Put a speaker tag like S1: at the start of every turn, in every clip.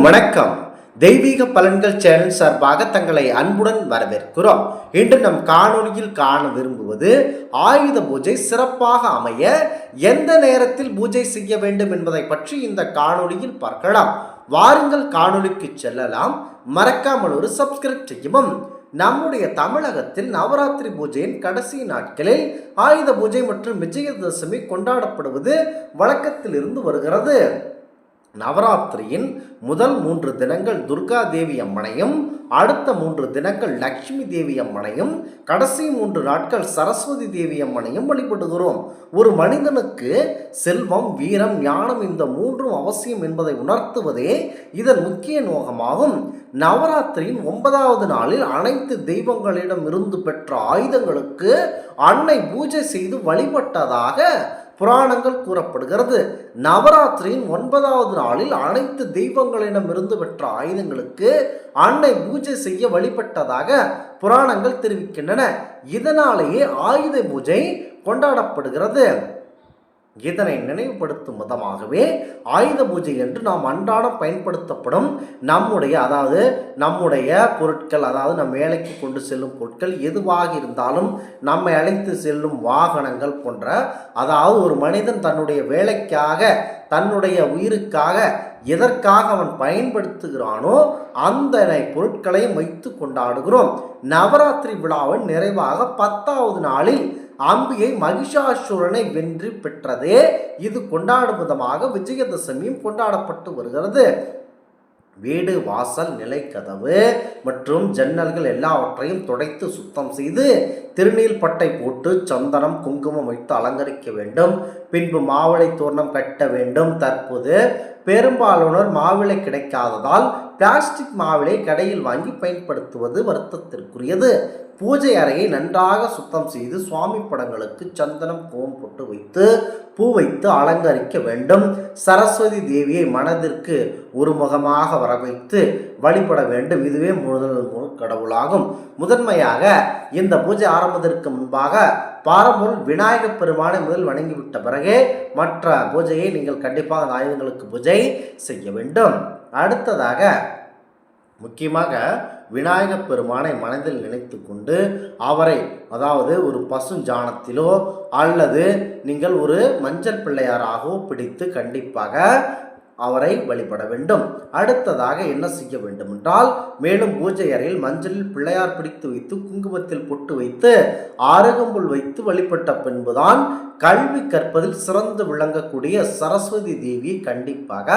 S1: அனைவருக்கும் வணக்கம். தெய்வீக பலன்கள் சேனல் சார்பாக தங்களை அன்புடன் வரவேற்கிறோம். இன்று நம் காணொலியில் காண விரும்புவது ஆயுத பூஜை சிறப்பாக அமைய எந்த நேரத்தில் பூஜை செய்ய வேண்டும் என்பதை பற்றி இந்த காணொலியில் பார்க்கலாம். வாருங்கள் காணொலிக்கு செல்லலாம். மறக்காமல் ஒரு சப்ஸ்கிரைப் செய்யவும். நம்முடைய தமிழகத்தில் நவராத்திரி பூஜையின் கடைசி நாட்களில் ஆயுத பூஜை மற்றும் விஜயதசமி கொண்டாடப்படுவது வழக்கத்தில் இருந்து வருகிறது. நவராத்திரியின் முதல் 3 தினங்கள் துர்கா தேவி அம்மனையும், அடுத்த 3 தினங்கள் லட்சுமி தேவி அம்மனையும், கடைசி 3 நாட்கள் சரஸ்வதி தேவி அம்மனையும் வழிபடுகிறோம். ஒரு மனிதனுக்கு செல்வம், வீரம், ஞானம் இந்த 3ம் அவசியம் என்பதை உணர்த்துவதே இதன் முக்கிய நோக்கமாகும். நவராத்திரியின் 9வது நாளில் அனைத்து தெய்வங்களிடம் இருந்து பெற்ற ஆயுதங்களுக்கு அன்னை பூஜை செய்து வழிபட்டதாக புராணங்கள் கூறப்படுகிறது. நவராத்திரியின் 9வது நாளில் அனைத்து தெய்வங்களிடமிருந்து பெற்ற ஆயுதங்களுக்கு அன்னை பூஜை செய்ய வழிபட்டதாக புராணங்கள் தெரிவிக்கின்றன. இதனாலேயே ஆயுத பூஜை கொண்டாடப்படுகிறது. இதனை நினைவுபடுத்தும் விதமாகவே ஆயுத பூஜை என்று நாம் அன்றாடம் பயன்படுத்தப்படும் நம்முடைய பொருட்கள், அதாவது நம் வேலைக்கு கொண்டு செல்லும் பொருட்கள் எதுவாக இருந்தாலும், நம்மை அழைத்து செல்லும் வாகனங்கள் போன்ற, அதாவது ஒரு மனிதன் தன்னுடைய வேலைக்காக, தன்னுடைய உயிருக்காக எதற்காக அவன் பயன்படுத்துகிறானோ அந்த பொருட்களையும் வைத்து கொண்டாடுகிறோம். நவராத்திரி விழாவின் நிறைவாக 10வது நாளில் அம்பிகை மகிஷாசுரனை வென்று பெற்றதே இது கொண்டாடும் விதமாக விஜயதசமியும் கொண்டாடப்பட்டு வருகிறது. வீடு, வாசல், நிலைக்கதவு மற்றும் ஜன்னல்கள் எல்லாவற்றையும் துடைத்து சுத்தம் செய்து திருநீல் பட்டை போட்டு சந்தனம், குங்குமம் வைத்து அலங்கரிக்க வேண்டும். பின்பு மாவிளை தோரணம் கட்ட வேண்டும். தற்போது பெரும்பாலானோர் மாவிளை கிடைக்காததால் பிளாஸ்டிக் மாவிளை கடையில் வாங்கி பயன்படுத்துவது வருத்தத்திற்குரியது. பூஜை அறையை நன்றாக சுத்தம் செய்து சுவாமி படங்களுக்கு சந்தனம், கோம் போட்டு வைத்து பூ வைத்து அலங்கரிக்க வேண்டும். சரஸ்வதி தேவியை மனதிற்கு ஒரு முகமாக வர வைத்து வழிபட வேண்டும். இதுவே முதல் கடவுளாகும். முதன்மையாக இந்த பூஜை ஆரம்பத்திற்கு முன்பாக பாரம்பரிய விநாயகப் பெருமானை முதல் வணங்கிவிட்ட பிறகே மற்ற பூஜையை நீங்கள் கண்டிப்பாக அந்த ஆயுதங்களுக்கு பூஜை செய்ய வேண்டும். அடுத்ததாக முக்கியமாக விநாயகப் பெருமானை மனதில் நினைத்து கொண்டு அவரை, அதாவது ஒரு பசுஞ்சாணத்திலோ அல்லது நீங்கள் ஒரு மஞ்சள் பிள்ளையாராகவோ பிடித்து கண்டிப்பாக அவரை வழிபட வேண்டும். அடுத்ததாக என்ன செய்ய வேண்டும் என்றால், மேலும் பூஜை அறையில் மஞ்சளில் பிள்ளையார் பிடித்து வைத்து குங்குமத்தில் பொட்டு வைத்து அருகம்புல் வைத்து வழிபட்ட பின்புதான் கல்வி கற்பதில் சிறந்து விளங்கக்கூடிய சரஸ்வதி தேவியை கண்டிப்பாக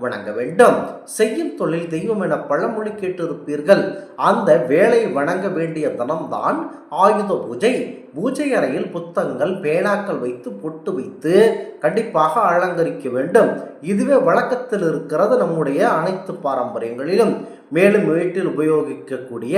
S1: வணங்க வேண்டும். செய்யும் தொழில் தெய்வம் என பழமொழி கேட்டிருப்பீர்கள். அந்த வேலை வணங்க வேண்டிய தினம்தான் ஆயுத பூஜை. பூஜை அறையில் புத்தகங்கள், பேனாக்கள் வைத்து பொட்டு வைத்து கண்டிப்பாக அலங்கரிக்க வேண்டும். இதுவே வழக்கத்தில் இருக்கிறது நம்முடைய அனைத்து பாரம்பரியங்களிலும். மேலும் வீட்டில் உபயோகிக்கக்கூடிய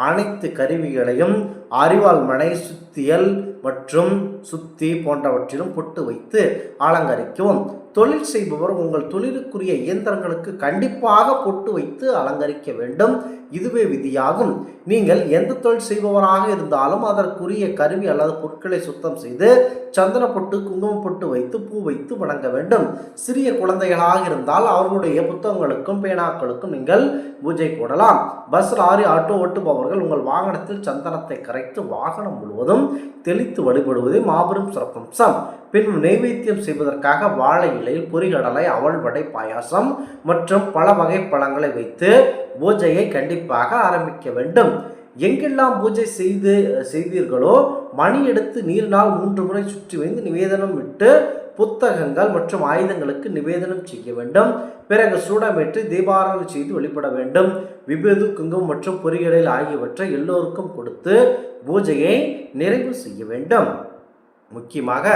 S1: அனைத்து கருவிகளையும் அரிவாள், மனை, சுத்தியல் மற்றும் சுத்தி போன்றவற்றிலும் பொட்டு வைத்து அலங்கரிக்கவும். தொழில் செய்பவர் உங்கள் தொழிலுக்குரிய இயந்திரங்களுக்கு கண்டிப்பாக பொட்டு வைத்து அலங்கரிக்க வேண்டும். இதுவே விதியாகும். நீங்கள் எந்த தொழில் செய்பவராக இருந்தாலும் அதற்குரிய கருவி அல்லது பொருட்களை சுத்தம் செய்து சந்தன பொட்டு, குங்குமம் பொட்டு வைத்து பூ வைத்து வணங்க வேண்டும். சிறிய குழந்தைகளாக இருந்தால் அவர்களுடைய புத்தகங்களுக்கும் பேனாக்களுக்கும் நீங்கள் பூஜை போடலாம். பஸ், லாரி, ஆட்டோ ஓட்டுபவர்கள் உங்கள் வாகனத்தில் சந்தனத்தை கரைத்து வாகனம் முழுவதும் தெளித்து வழிபடுவதே மாபெரும் சிறப்பம்சம். பின் நைவேத்தியம் செய்வதற்காக வாழை இலையில் பொரிகடலை, அவல், வடை, பாயாசம் மற்றும் பல வகை பழங்களை வைத்து பூஜையை கண்டிப்பாக ஆரம்பிக்க வேண்டும். எங்கெல்லாம் பூஜை செய்தீர்களோ மணி எடுத்து நீரினால் 3 முறை சுற்றி வந்து நிவேதனம் விட்டு புத்தகங்கள் மற்றும் ஆயுதங்களுக்கு நிவேதனம் செய்ய வேண்டும். பிறகு சூடமேற்றி தீபாராதனை செய்து வழிபட வேண்டும். விபூதி, குங்குமம் மற்றும் பொரிகடல் ஆகியவற்றை எல்லோருக்கும் கொடுத்து பூஜையை நிறைவு செய்ய வேண்டும். முக்கியமாக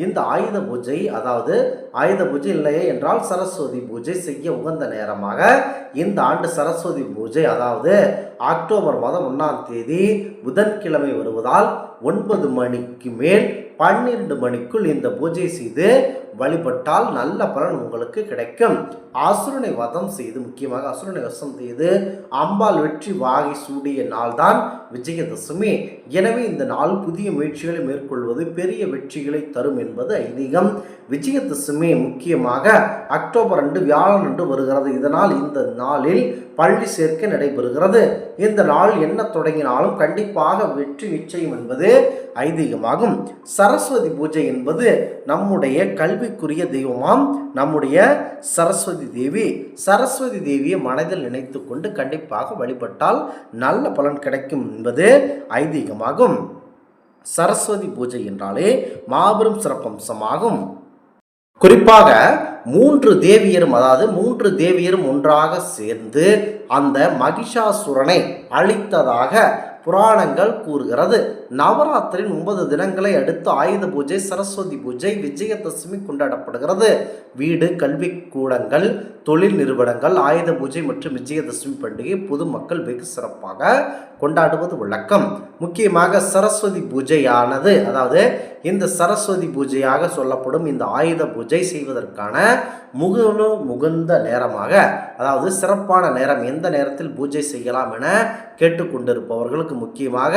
S1: இந்த ஆயுத பூஜை, அதாவது ஆயுத பூஜை இல்லையே என்றால் சரஸ்வதி பூஜை செய்ய உகந்த நேரமாக இந்த ஆண்டு சரஸ்வதி பூஜை, அதாவது அக்டோபர் மாதம் 1ஆம் தேதி புதன்கிழமை வருவதால் 9 மணிக்கு மேல் 12 மணிக்குள் இந்த பூஜை செய்து வழிபட்டால் நல்ல பலன் உங்களுக்கு கிடைக்கும். அசுரனை வதம் செய்து, முக்கியமாக அசுரனை வசம் செய்து அம்பாள் வெற்றி வாகை சூடிய நாள்தான் விஜயதசமி. எனவே இந்த நாள் புதிய முயற்சிகளை மேற்கொள்வது பெரிய வெற்றிகளை தரும் என்பது ஐதீகம். விஜயதசமி முக்கியமாக அக்டோபர் 2 வியாழன் அன்று வருகிறது. இதனால் இந்த நாளில் பள்ளி சேர்க்கை நடைபெறுகிறது. இந்த நாள் என்ன தொடங்கினாலும் கண்டிப்பாக வெற்றி நிச்சயம் என்பது ஐதீகமாகும். சரஸ்வதி பூஜை என்பது நம்முடைய கல்விக்குரிய தெய்வமாம் நம்முடைய சரஸ்வதி தேவி. சரஸ்வதி தேவியை மனதில் நினைத்து கொண்டு கண்டிப்பாக வழிபட்டால் நல்ல பலன் கிடைக்கும் என்பது ஐதீகமாகும். சரஸ்வதி பூஜை என்றாலே மாபெரும் சிறப்பம்சமாகும். குறிப்பாக 3 தேவியரும், அதாவது 3 தேவியரும் ஒன்றாக சேர்ந்து அந்த மகிஷாசுரனை அழித்ததாக புராணங்கள் கூறுகிறது. நவராத்திரியின் 9 தினங்களை அடுத்து ஆயுத பூஜை, சரஸ்வதி பூஜை, விஜயதசமி கொண்டாடப்படுகிறது. வீடு, கல்விக்கூடங்கள், தொழில் நிறுவனங்கள் ஆயுத பூஜை மற்றும் விஜயதசமி பண்டிகை பொதுமக்கள் வெகு சிறப்பாக கொண்டாடுவது வழக்கம். முக்கியமாக சரஸ்வதி பூஜையானது, அதாவது இந்த சரஸ்வதி பூஜையாக சொல்லப்படும் இந்த ஆயுத பூஜை செய்வதற்கான முகுந்த நேரமாக, அதாவது சிறப்பான நேரம், எந்த நேரத்தில் பூஜை செய்யலாம் என கேட்டுக்கொண்டிருப்பவர்களுக்கு முக்கியமாக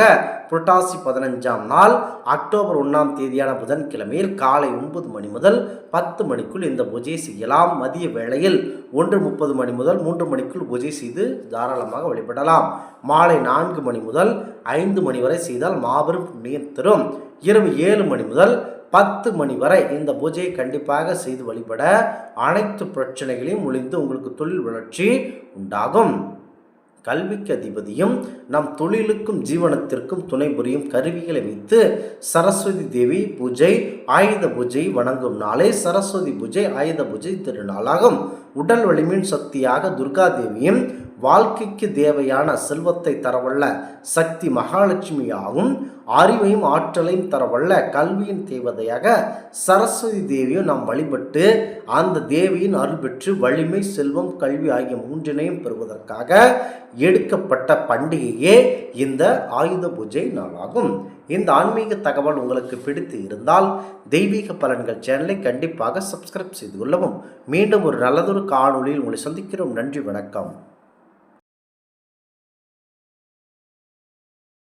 S1: புரட்டாசி 15ஆம் நாள் அக்டோபர் 1ஆம் தேதியான புதன்கிழமையில் காலை 9 மணி முதல் 10 மணிக்குள் இந்த பூஜையை செய்யலாம். மதிய வேளையில் 1:30 மணி முதல் 3 மணிக்குள் பூஜை செய்து தாராளமாக வழிபடலாம். மாலை 4 மணி முதல் 5 மணி வரை செய்தால் மாபெரும் புண்ணியம் தரும். இரவு 7 மணி முதல் 10 மணி வரை இந்த பூஜையை கண்டிப்பாக செய்து வழிபட அனைத்து பிரச்சனைகளையும் ஒழிந்து உங்களுக்கு தொழில் வளர்ச்சி உண்டாகும். கல்விக்கு அதிபதியும் நம் தொழிலுக்கும் ஜீவனத்திற்கும் துணை புரியும் கருவிகளை வைத்து சரஸ்வதி தேவி பூஜை, ஆயுத பூஜை வணங்கும் நாளே சரஸ்வதி பூஜை, ஆயுத பூஜை திருநாளாகும். உடல் வலிமையின் சக்தியாக துர்கா தேவியும், வாழ்க்கைக்கு தேவையான செல்வத்தை தரவல்ல சக்தி மகாலட்சுமியாகவும், அறிவையும் ஆற்றலையும் தரவல்ல கல்வியின் தேவதையாக சரஸ்வதி தேவியும் நாம் வழிபட்டு அந்த தேவியின் அருள் பெற்று வலிமை, செல்வம், கல்வி ஆகிய 3னையும் பெறுவதற்காக எடுக்கப்பட்ட பண்டிகையே இந்த ஆயுத பூஜை நாளாகும். இந்த ஆன்மீக தகவல் உங்களுக்கு பிடித்து இருந்தால் தெய்வீக பலன்கள் சேனலை கண்டிப்பாக சப்ஸ்கிரைப் செய்து கொள்ளவும். மீண்டும் ஒரு நல்லதொரு காணொளியில் உங்களை சந்திக்கிறோம். நன்றி, வணக்கம்.